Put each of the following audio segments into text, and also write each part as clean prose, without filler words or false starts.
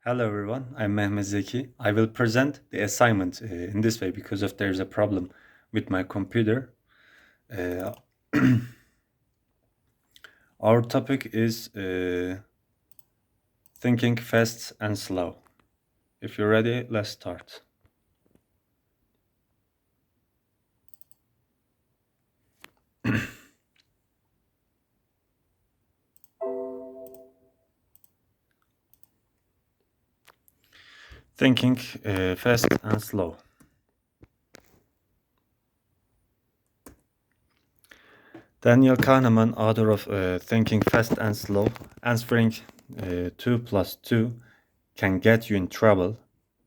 Hello everyone, I'm Mehmet Zeki. I will present the assignment in this way because of there's a problem with my computer. Uh, our topic is thinking fast and slow. If you're ready, let's start. Thinking fast and slow. Daniel Kahneman, author of Thinking Fast and Slow, answering 2 plus 2 can get you in trouble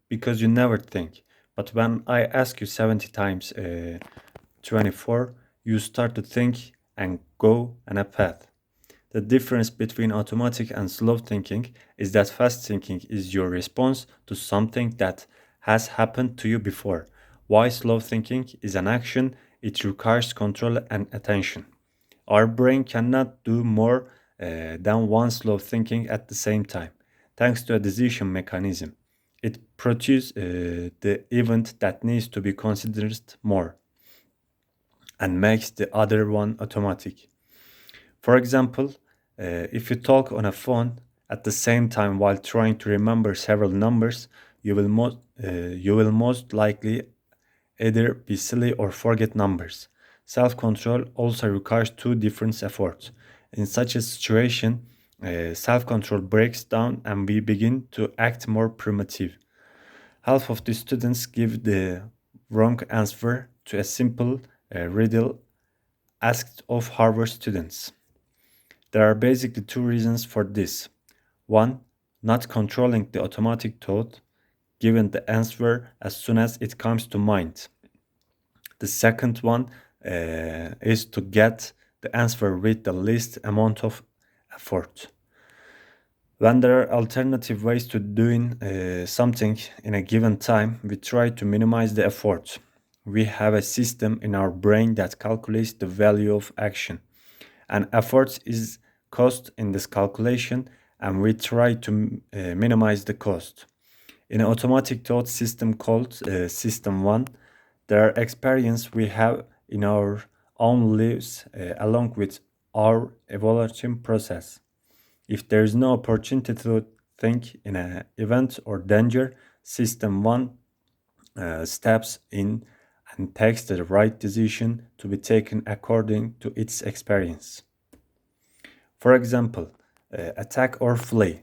because you never think. But when I ask you 70 times 24, you start to think and go on a path. The difference between automatic and slow thinking is that fast thinking is your response to something that has happened to you before, while slow thinking is an action, it requires control and attention. Our brain cannot do more than one slow thinking at the same time, thanks to a decision mechanism. It produces the event that needs to be considered more and makes the other one automatic. For example, if you talk on a phone at the same time while trying to remember several numbers, you will most likely either be silly or forget numbers. Self control also requires two different efforts. In such a situation, self control breaks down and we begin to act more primitive. Half of the students give the wrong answer to a simple riddle asked of Harvard students. There are basically two reasons for this. One, not controlling the automatic thought, giving the answer as soon as it comes to mind. The second one is to get the answer with the least amount of effort. When there are alternative ways to doing something in a given time, we try to minimize the effort. We have a system in our brain that calculates the value of action, and effort is cost in this calculation, and we try to minimize the cost. In an automatic thought system called System 1, there are experience we have in our own lives along with our evolution process. If there is no opportunity to think in an event or danger, System 1 steps in and takes the right decision to be taken according to its experience. For example, attack or flee.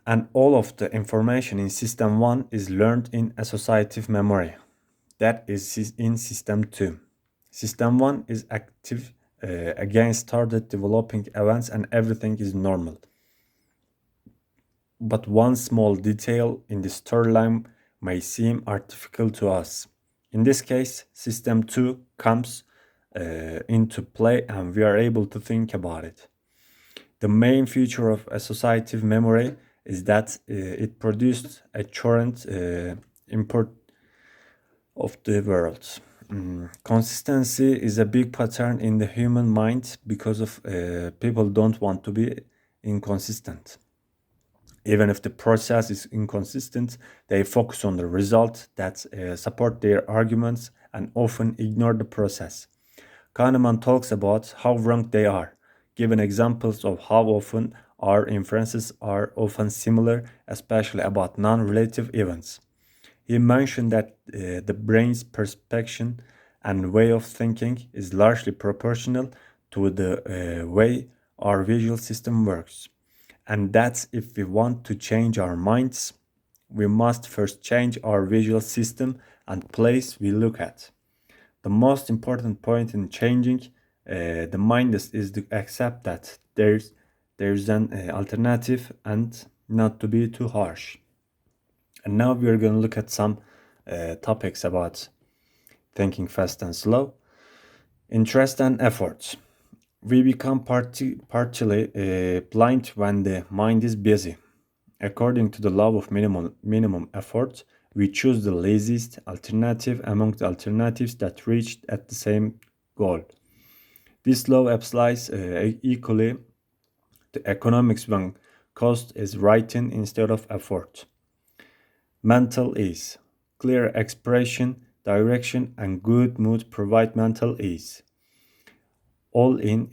And all of the information in System 1 is learned in associative memory. That is in System 2. System 1 is active against started developing events and everything is normal. But one small detail in the storyline may seem artificial to us. In this case, System 2 comes into play and we are able to think about it. The main feature of associative memory is that it produced a current import of the world. Consistency is a big pattern in the human mind because of people don't want to be inconsistent. Even if the process is inconsistent, they focus on the result that support their arguments and often ignore the process. Kahneman talks about how wrong they are, giving examples of how often our inferences are often similar, especially about non-relative events. He mentioned that the brain's perception and way of thinking is largely proportional to the way our visual system works. And that's if we want to change our minds, we must first change our visual system and place we look at. The most important point in changing the mind is to accept that there's an alternative and not to be too harsh. And now we're going to look at some topics about thinking fast and slow. Interest and effort. We become partially blind when the mind is busy. According to the law of minimum effort, we choose the laziest alternative among the alternatives that reach at the same goal. This law applies equally to economics when Cost is writing instead of effort. Mental ease. Clear expression, direction, and good mood provide mental ease. All in,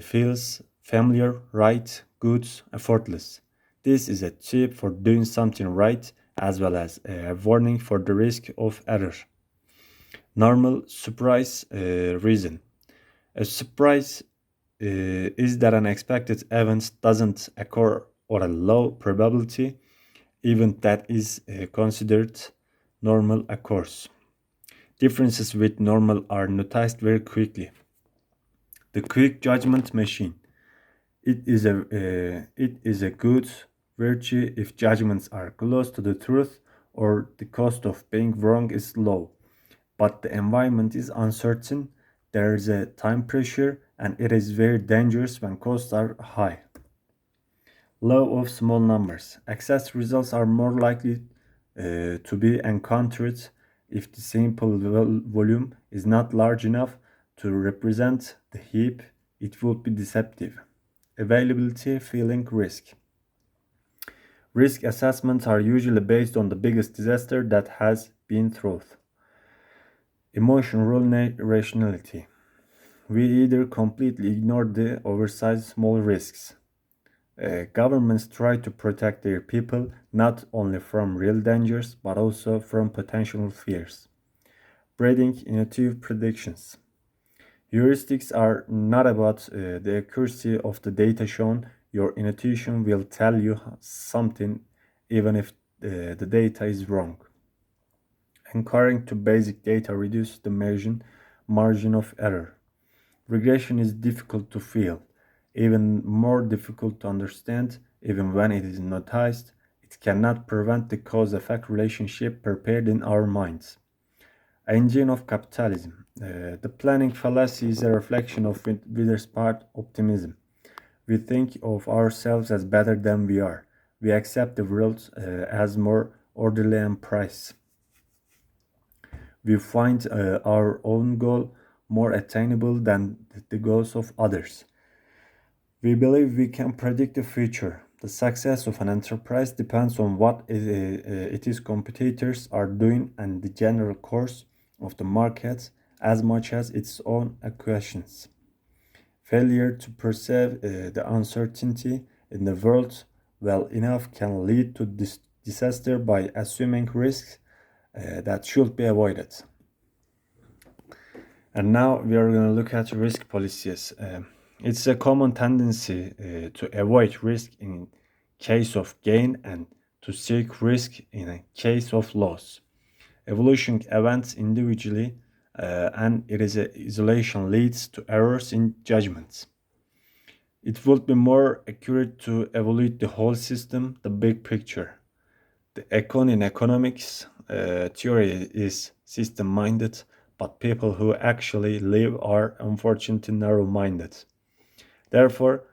feels familiar, right, good, effortless. This is a tip for doing something right as well as a warning for the risk of error. Normal surprise reason. A surprise is that an expected event doesn't occur or a low probability event that is considered normal occurs. Differences with normal are noticed very quickly. The quick judgment machine. It is a good virtue if judgments are close to the truth or the cost of being wrong is low. But the environment is uncertain, there is a time pressure, and it is very dangerous when costs are high. Law of small numbers. Excess results are more likely to be encountered if the sample volume is not large enough to represent the heap. It would be deceptive. Availability, feeling, risk. Risk assessments are usually based on the biggest disaster that has been through. Emotional rationality. We either completely ignore the oversized small risks. Governments try to protect their people not only from real dangers but also from potential fears. Breeding intuitive predictions. Heuristics are not about the accuracy of the data shown. Your intuition will tell you something even if the data is wrong. Anchoring to basic data reduces the margin of error. Regression is difficult to feel, even more difficult to understand, even when it is noticed. It cannot prevent the cause effect relationship prepared in our minds. Engine of capitalism. The planning fallacy is a reflection of Witherspoon optimism. We think of ourselves as better than we are. We accept the world as more orderly and precise. We find our own goal more attainable than the goals of others. We believe we can predict the future. The success of an enterprise depends on what its competitors are doing and the general course of the market as much as its own acquisitions. Failure to perceive the uncertainty in the world well enough can lead to disaster by assuming risks that should be avoided. And now we are going to look at risk policies. It's a common tendency to avoid risk in case of gain and to seek risk in a case of loss. Evolution events individually and it is isolation leads to errors in judgments. It would be more accurate to evaluate the whole system, the big picture. The econ in economics theory is system minded, but people who actually live are unfortunately narrow minded. Therefore,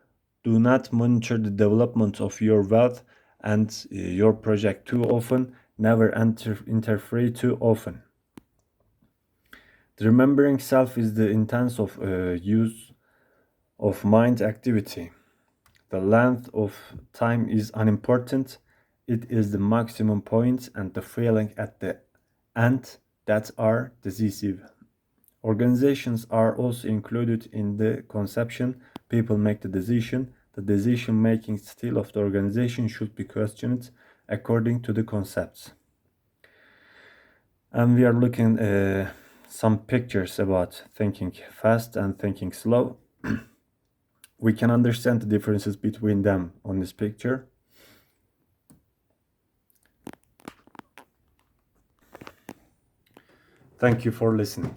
do not monitor the development of your wealth and your project too often, never interfere too often. The remembering self is the intense of use of mind activity. The length of time is unimportant. It is the maximum point and the feeling at the end that are decisive. Organizations are also included in the conception. People make the decision. The decision making style of the organization should be questioned according to the concepts. And we are looking some pictures about thinking fast and thinking slow. We can understand the differences between them on this picture. Thank you for listening.